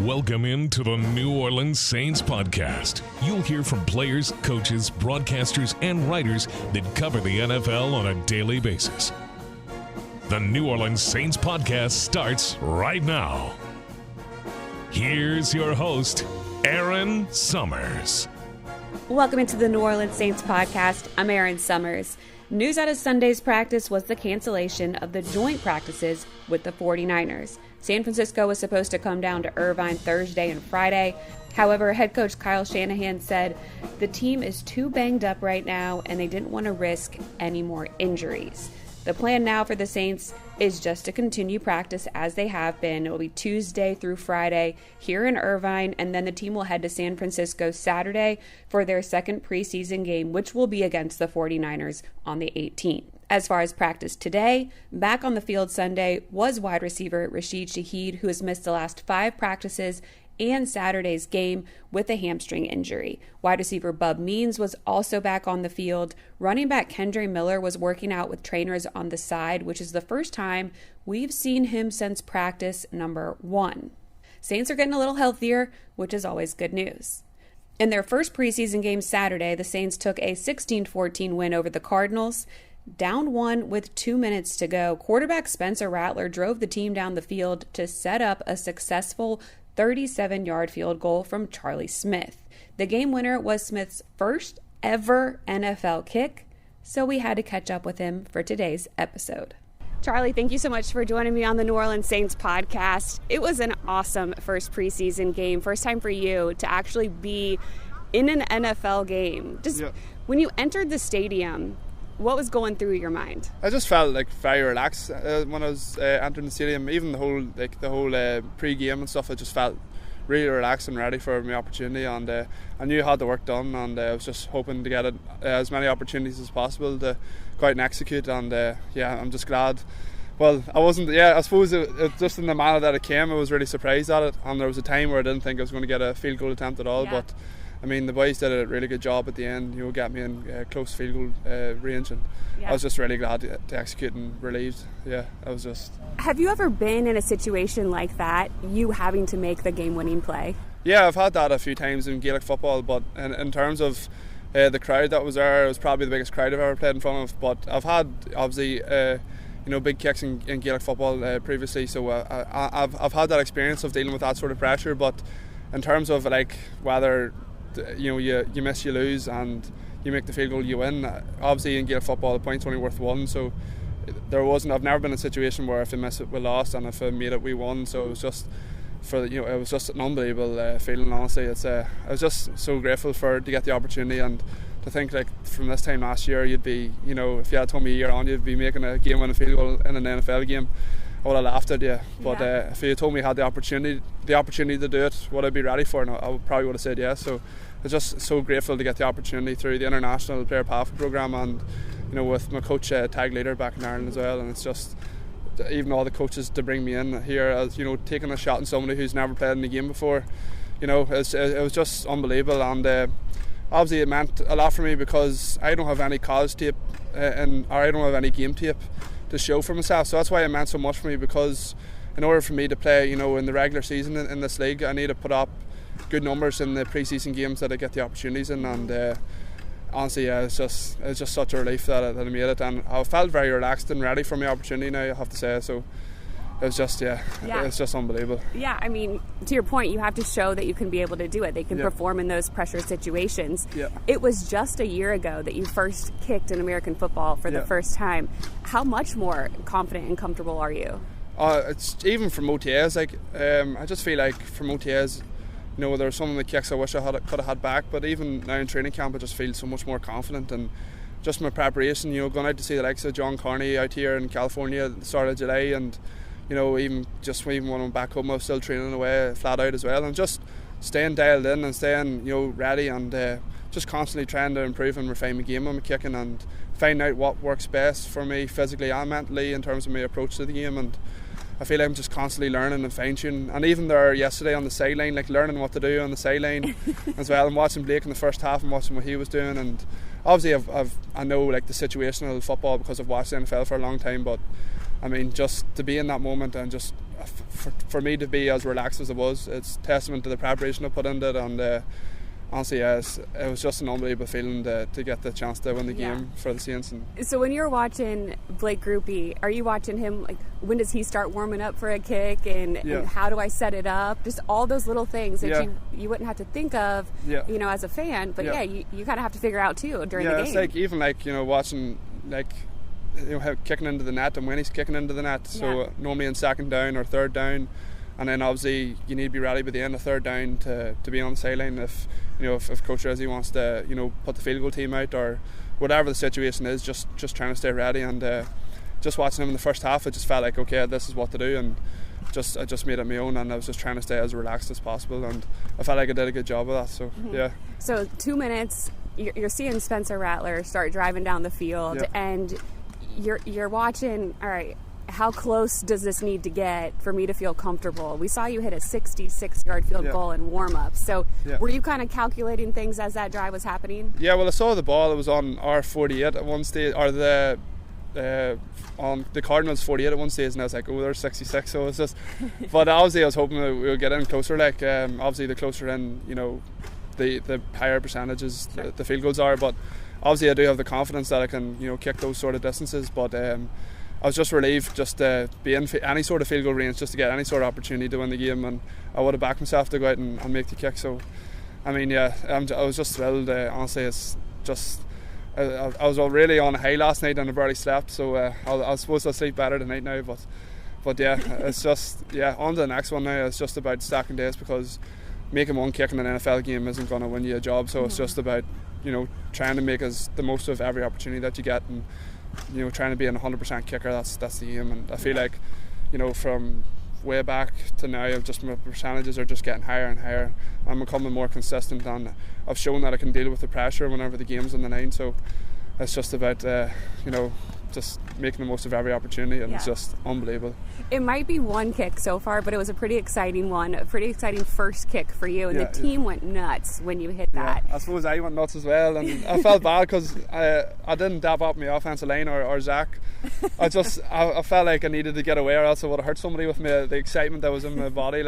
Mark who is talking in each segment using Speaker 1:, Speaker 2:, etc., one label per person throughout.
Speaker 1: Welcome into the New Orleans Saints podcast. You'll hear from players, coaches, broadcasters, and writers that cover the NFL on a daily basis. The New Orleans Saints podcast starts right now. Here's your host, Erin Summers.
Speaker 2: Welcome into the New Orleans Saints podcast. I'm Erin Summers. News out of Sunday's practice was the cancellation of the joint practices with the 49ers. San Francisco was supposed to come down to Irvine Thursday and Friday. However, head coach Kyle Shanahan said the team is too banged up right now and they didn't want to risk any more injuries. The plan now for the Saints is just to continue practice as they have been. It will be Tuesday through Friday here in Irvine, and then the team will head to San Francisco Saturday for their second preseason game, which will be against the 49ers on the 18th. As far as practice today, back on the field Sunday was wide receiver Rashid Shaheed, who has missed the last 5 practices and Saturday's game with a hamstring injury. Wide receiver Bub Means was also back on the field. Running back Kendre Miller was working out with trainers on the side, which is the first time we've seen him since practice number 1. Saints are getting a little healthier, which is always good news. In their first preseason game Saturday, the Saints took a 16-14 win over the Cardinals. Down 1 with 2 minutes to go, quarterback Spencer Rattler drove the team down the field to set up a successful 37-yard field goal from Charlie Smyth. The game winner was Smith's first ever NFL kick, so we had to catch up with him for today's episode. Charlie, thank you so much for joining me on the New Orleans Saints podcast. It was an awesome first preseason game. First time for you to actually be in an NFL game. When you entered the stadium, what was going through your mind? I just felt very relaxed when I was entering the stadium. Even the whole pre-game and stuff, I just felt really relaxed and ready for my opportunity. And I knew I had the work done, and I was just hoping to get as many opportunities as possible to go out and execute. And I'm just glad. Well, I suppose it just in the manner that it came, I was really surprised at it. And there was a time where I didn't think I was going to get a field goal attempt at all, but I mean, the boys did a really good job at the end, got me in close field goal range, and I was just really glad to execute and relieved. I was just... Have you ever been in a situation like that, you having to make the game-winning play? Yeah, I've had that a few times in Gaelic football, but in terms of the crowd that was there, it was probably the biggest crowd I've ever played in front of. But I've had, obviously, big kicks in Gaelic football previously, so I've had that experience of dealing with that sort of pressure. But in terms of whether you miss, you lose, and you make the field goal, you win. Obviously in Gaelic football the point's only worth 1, so I've never been in a situation where if I miss it we lost and if I made it we won. So it was just it was just an unbelievable feeling, honestly. I was just so grateful to get the opportunity, and to think from this time last year you'd be, if you had told me a year on you'd be making a game winning field goal in an NFL game, I would have laughed at you. But if you told me I had the opportunity to do it, would I be ready for it? I probably would have said yes. So I was just so grateful to get the opportunity through the International Player Pathway Programme, and with my coach tag leader back in Ireland as well. And it's just even all the coaches to bring me in here as taking a shot on somebody who's never played in the game before. It was just unbelievable, and obviously it meant a lot for me because I don't have any college tape or I don't have any game tape to show for myself. So that's why it meant so much for me, because in order for me to play in the regular season in this league, I need to put up good numbers in the pre-season games that I get the opportunities in. And honestly, it's just such a relief that I made it, and I felt very relaxed and ready for my opportunity now, I have to say. So it was just it's just unbelievable. I mean, to your point, you have to show that you can be able to do it. They can perform in those pressure situations. It was just a year ago that you first kicked in American football for the first time. How much more confident and comfortable are you? It's even from OTAs. I just feel like from OTAs, there were some of the kicks I wish I could have had back, but even now in training camp I just feel so much more confident. And just my preparation, going out to see the likes of John Carney out here in California at the start of July, and even when I'm back home I was still training away flat out as well, and just staying dialed in and staying ready, and just constantly trying to improve and refine my game on my kicking, and find out what works best for me physically and mentally in terms of my approach to the game. And I feel like I'm just constantly learning and fine-tuning. And even there yesterday on the sideline, learning what to do on the sideline as well. I'm watching Blake in the first half and watching what he was doing. And obviously I know the situational football because I've watched the NFL for a long time, but
Speaker 3: I mean, just to be in that moment and just for me to be as relaxed as it was, it's testament to the preparation I put into it. And honestly, it was just an unbelievable feeling to get the chance to win the game for the Saints. And
Speaker 2: so when you're watching Blake Grupe, are you watching him, like, when does he start warming up for a kick, and how do I set it up? Just all those little things that you wouldn't have to think of, as a fan. But you kind of have to figure out too during the game.
Speaker 3: It's like even like watching how kicking into the net and when he's kicking into the net. So normally in second down or third down. And then obviously you need to be ready by the end of third down to be on the sideline if Coach Rizzi wants to put the field goal team out or whatever the situation is, just trying to stay ready. And just watching him in the first half, it just felt like, okay, this is what to do, and I just made it my own, and I was just trying to stay as relaxed as possible, and I felt like I did a good job of that. So
Speaker 2: So 2 minutes, you're seeing Spencer Rattler start driving down the field, and you're watching. All right, how close does this need to get for me to feel comfortable? We saw you hit a 66-yard field goal in warm-up. So were you kind of calculating things as that drive was happening?
Speaker 3: Yeah, well, I saw the ball. It was on our 48 at one stage, or on the Cardinals 48 at one stage, and I was like, oh, there's 66. So it's just, but obviously I was hoping that we would get in closer. Like obviously the closer in, the higher percentages the field goals are. But obviously I do have the confidence that I can, kick those sort of distances. But I was just relieved just to be in any sort of field goal range, just to get any sort of opportunity to win the game, and I would have backed myself to go out and make the kick. So, I mean, I was just thrilled. Honestly, it's just I was really on a high last night and I barely slept. So I suppose I'll sleep better tonight now. But it's just on to the next one now. It's just about stacking days, because making one kick in an NFL game isn't going to win you a job. So it's just about trying to make the most of every opportunity that you get, and trying to be an 100% kicker. That's the aim. And I feel like from way back to now, my percentages are just getting higher and higher. I'm becoming more consistent, and I've shown that I can deal with the pressure whenever the game's on the line. So it's just about just making the most of every opportunity, and it's just unbelievable.
Speaker 2: It might be one kick so far, but it was a pretty exciting one, a pretty exciting first kick for you, and the team went nuts when you hit that.
Speaker 3: I suppose I went nuts as well, and I felt bad because I didn't dab up my offensive line or Zach. I felt like I needed to get away, or else I would have hurt somebody with the excitement that was in my body.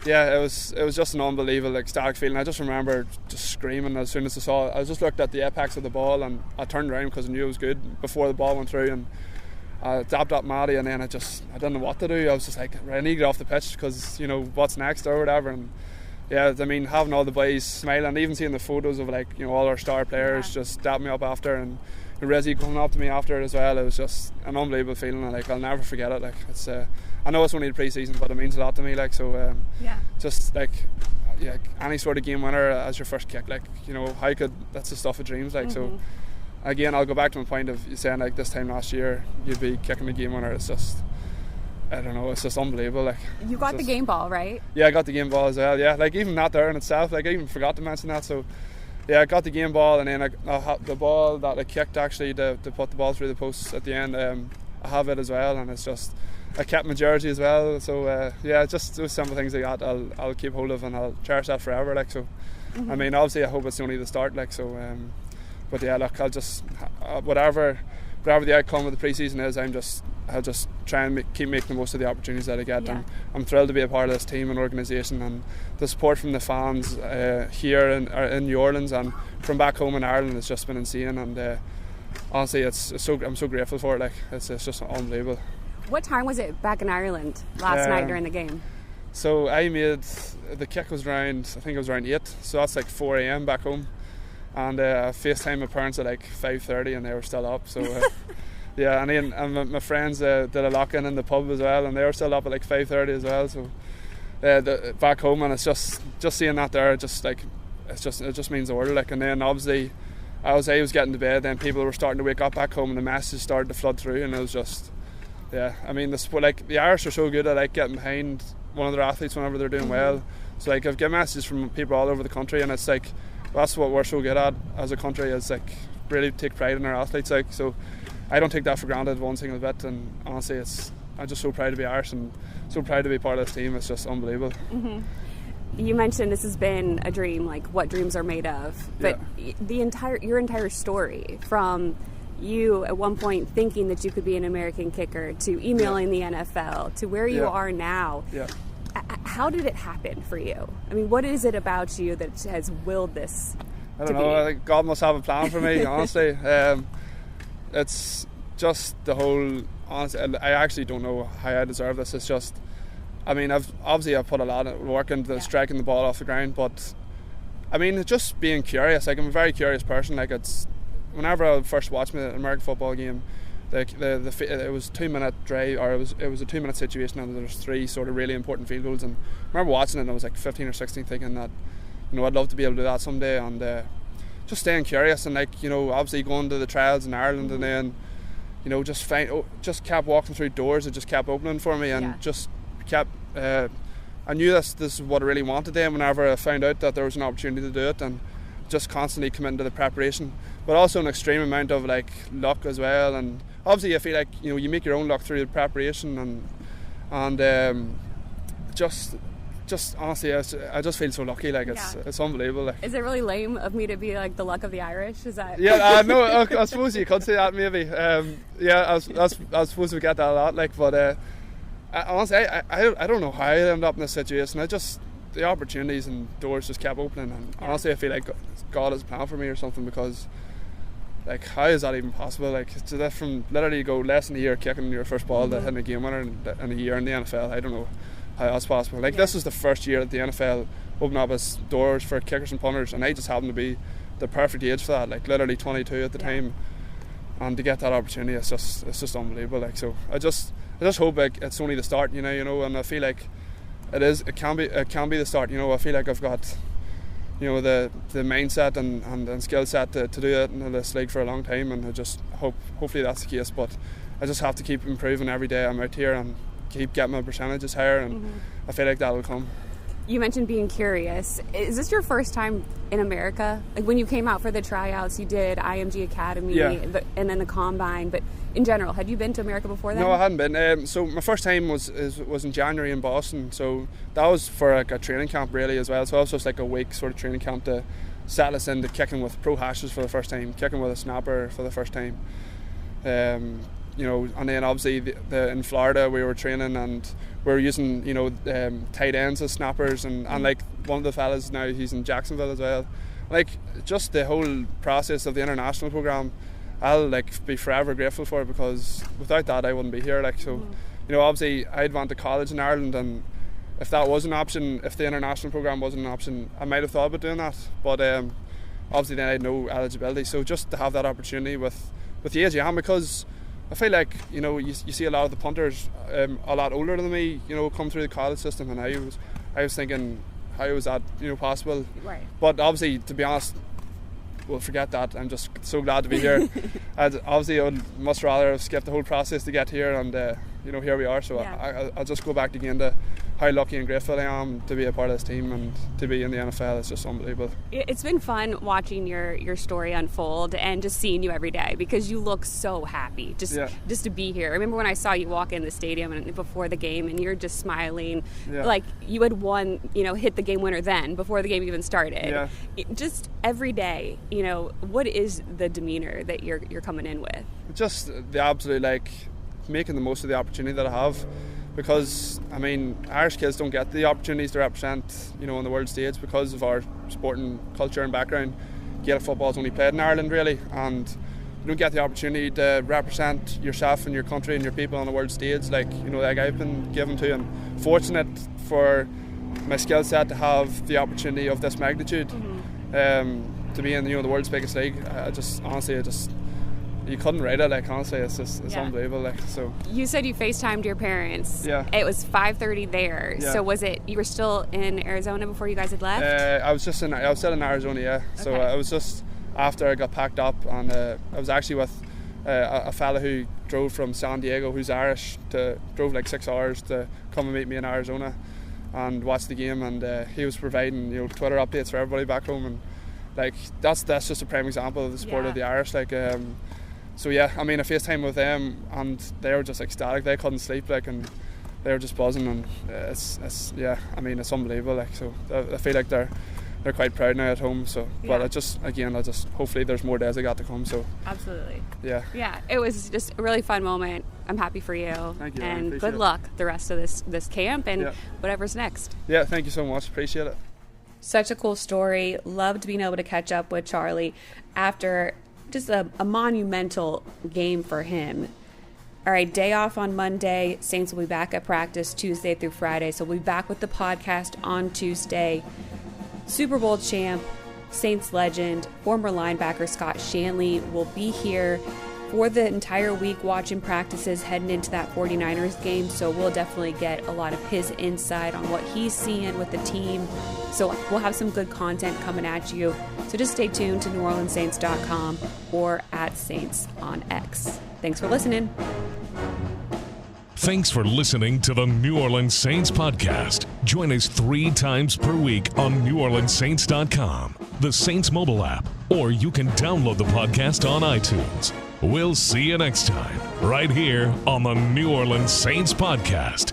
Speaker 3: It was just an unbelievable ecstatic feeling. I just remember just screaming as soon as I saw it. I just looked at the apex of the ball, and I turned around because I knew it was good before the ball went through, and I dabbed up Maddie, and then I didn't know what to do. I was just like, I need to get off the pitch because what's next or whatever. And having all the boys smiling, even seeing the photos of all our star players just dabbing me up after, and Rizzi coming up to me after it as well. It was just an unbelievable feeling, and I'll never forget it. It's I know it's only the pre-season, but it means a lot to me. Just any sort of game winner as your first kick, that's the stuff of dreams. So again, I'll go back to my point of saying this time last year you'd be kicking the game winner. It's just, I don't know, it's just unbelievable.
Speaker 2: You got the game ball, right?
Speaker 3: Yeah, I got the game ball as well. Yeah, even that there in itself, I even forgot to mention that. So yeah, I got the game ball, and then the ball that I kicked actually to put the ball through the posts at the end, I have it as well, and it's just, I kept my jersey as well. So just those simple things like that I'll keep hold of, and I'll cherish that forever. I mean, obviously I hope it's only the start. But yeah, I'll just whatever the outcome of the pre-season is, I'll just try and keep making the most of the opportunities that I get. And I'm thrilled to be a part of this team and organisation, and the support from the fans here in New Orleans and from back home in Ireland has just been insane. And honestly, I'm so grateful for it. It's just unbelievable.
Speaker 2: What time was it back in Ireland last night during the game?
Speaker 3: So I made the kick was around, I think it was around 8, so that's 4 a.m. back home. And I FaceTimed my parents at 5:30, and they were still up. So and then my friends did a lock-in in the pub as well, and they were still up at 5:30 as well. So back home, and it's just seeing that there, it just means the world. And then obviously I was getting to bed, then people were starting to wake up back home, and the messages started to flood through, and it was just I mean, the sport, the Irish are so good at getting behind one of their athletes whenever they're doing well. So I've got messages from people all over the country, and it's that's what we're so good at as a country, is really take pride in our athletes. So I don't take that for granted one single bit, and honestly I'm just so proud to be Irish and so proud to be part of this team. It's just unbelievable.
Speaker 2: You mentioned this has been a dream, what dreams are made of, but your entire story, from you at one point thinking that you could be an American kicker to emailing the NFL to where you are now.
Speaker 3: Yeah.
Speaker 2: How did it happen for you? I mean, what is it about you that has willed this?
Speaker 3: I don't know. I think God must have a plan for me, honestly. It's just the whole. Honestly, I actually don't know how I deserve this. It's just, I mean, I've put a lot of work into striking the ball off the ground, but I mean, it's just being curious. Like, I'm a very curious person. Like, it's whenever I first watched an American football game, it was 2 minute drive, or it was a 2 minute situation, and there was 3 sort of really important field goals. And I remember watching it, and I was like 15 or 16, thinking that, you know, I'd love to be able to do that someday. And just staying curious, and like, you know, obviously going to the trials in Ireland, and then, you know, just kept walking through doors that just kept opening for me, and just kept. I knew this is what I really wanted then whenever I found out that there was an opportunity to do it, and just constantly committing to the preparation, but also an extreme amount of like luck as well. And obviously I feel like, you know, you make your own luck through the preparation, and just honestly, I just feel so lucky. Like, it's unbelievable. Like,
Speaker 2: is it really lame of me to be like the luck of the Irish? Is that?
Speaker 3: Yeah, no, I suppose you could say that maybe. I was supposed to get that a lot. Like, but honestly, I don't know how I ended up in this situation. The opportunities and doors just kept opening, and honestly, I feel like God has a plan for me or something, because like, how is that even possible? Like, to that from literally go less than a year kicking your first ball to hitting a game winner in a year in the NFL. I don't know how that's possible. Like, this was the first year that the NFL opened up its doors for kickers and punters, and I just happened to be the perfect age for that. Like, literally 22 at the time, and to get that opportunity, it's just unbelievable. Like, so I just hope, like, it's only the start, you know, and I feel like it can be the start. You know, I feel like I've got, you know, the mindset and skill set to do it in this league for a long time, and I just hopefully that's the case. But I just have to keep improving every day I'm out here, and keep getting my percentages higher, and I feel like that'll come.
Speaker 2: You mentioned being curious. Is this your first time in America? Like, when you came out for the tryouts, you did IMG Academy and then the Combine, but in general, had you been to America before that?
Speaker 3: No, I hadn't been. So my first time was in January in Boston, so that was for like a training camp really as well. So it was just like a week sort of training camp to settle us into kicking with pro hashes for the first time, kicking with a snapper for the first time. You know, and then obviously in Florida we were training, and we were using, you know, tight ends as snappers, and like one of the fellas now, he's in Jacksonville as well. Like, just the whole process of the international program, I'll like be forever grateful for it, because without that I wouldn't be here. Like, so, you know, obviously I'd went to college in Ireland, and if that was an option, if the international program wasn't an option, I might have thought about doing that, but obviously then I had no eligibility. So just to have that opportunity with the age I am, because I feel like, you know, you see a lot of the punters a lot older than me, you know, come through the college system, and I was thinking, how was that, you know, possible?
Speaker 2: Right.
Speaker 3: But obviously, to be honest, we'll forget that. I'm just so glad to be here. I would much rather have skipped the whole process to get here, and you know, here we are. So I'll just go back again to how lucky and grateful I am to be a part of this team and to be in the NFL. It's just unbelievable.
Speaker 2: It's been fun watching your story unfold and just seeing you every day, because you look so happy just to be here. I remember when I saw you walk in the stadium and before the game, and you're just smiling like you had won, you know, hit the game winner then before the game even started. Just every day, you know, what is the demeanor that you're coming in with? Just
Speaker 3: the absolute, like, making the most of the opportunity that I have, because I mean, Irish kids don't get the opportunities to represent, you know, on the world stage because of our sporting culture and background. Gaelic football is only played in Ireland really, and you don't get the opportunity to represent yourself and your country and your people on the world stage like, you know, like I've been given to. And fortunate for my skill set to have the opportunity of this magnitude, to be in, you know, the world's biggest league. You couldn't rate it, like, honestly, it's unbelievable. Like, so you said you FaceTimed your parents. Yeah. It was 5:30 there. Yeah. So was it, you were still in Arizona before you guys had left? I was still in Arizona, yeah. Okay. So I was just after I got packed up, and I was actually with a fella who drove from San Diego, who's Irish, drove like 6 hours to come and meet me in Arizona and watch the game, and he was providing, you know, Twitter updates for everybody back home, and like that's just a prime example of the support of the Irish. Like, so yeah, I mean, I FaceTime with them, and they were just ecstatic. They couldn't sleep, like, and they were just buzzing, and it's unbelievable. Like, so I feel like they're they're quite proud now at home. So, but
Speaker 2: Yeah.
Speaker 3: I just hopefully there's more days I got to come. So
Speaker 2: Absolutely.
Speaker 3: yeah,
Speaker 2: It was just a really fun moment. I'm happy for you.
Speaker 3: Thank you, I
Speaker 2: And
Speaker 3: appreciate
Speaker 2: good
Speaker 3: it.
Speaker 2: luck the rest of this camp and whatever's next.
Speaker 3: yeah. Thank you so much. Appreciate it.
Speaker 2: Such a cool story. Loved being able to catch up with Charlie after just a monumental game for him. All right, day off on Monday. Saints will be back at practice Tuesday through Friday. So we'll be back with the podcast on Tuesday. Super Bowl champ, Saints legend, former linebacker Scott Shanley will be here for the entire week watching practices heading into that 49ers game. So we'll definitely get a lot of his insight on what he's seeing with the team. So we'll have some good content coming at you. So just stay tuned to NewOrleansSaints.com or at Saints on X. Thanks for listening.
Speaker 1: Thanks for listening to the New Orleans Saints podcast. Join us 3 times per week on NewOrleansSaints.com, the Saints mobile app, or you can download the podcast on iTunes. We'll see you next time, right here on the New Orleans Saints podcast.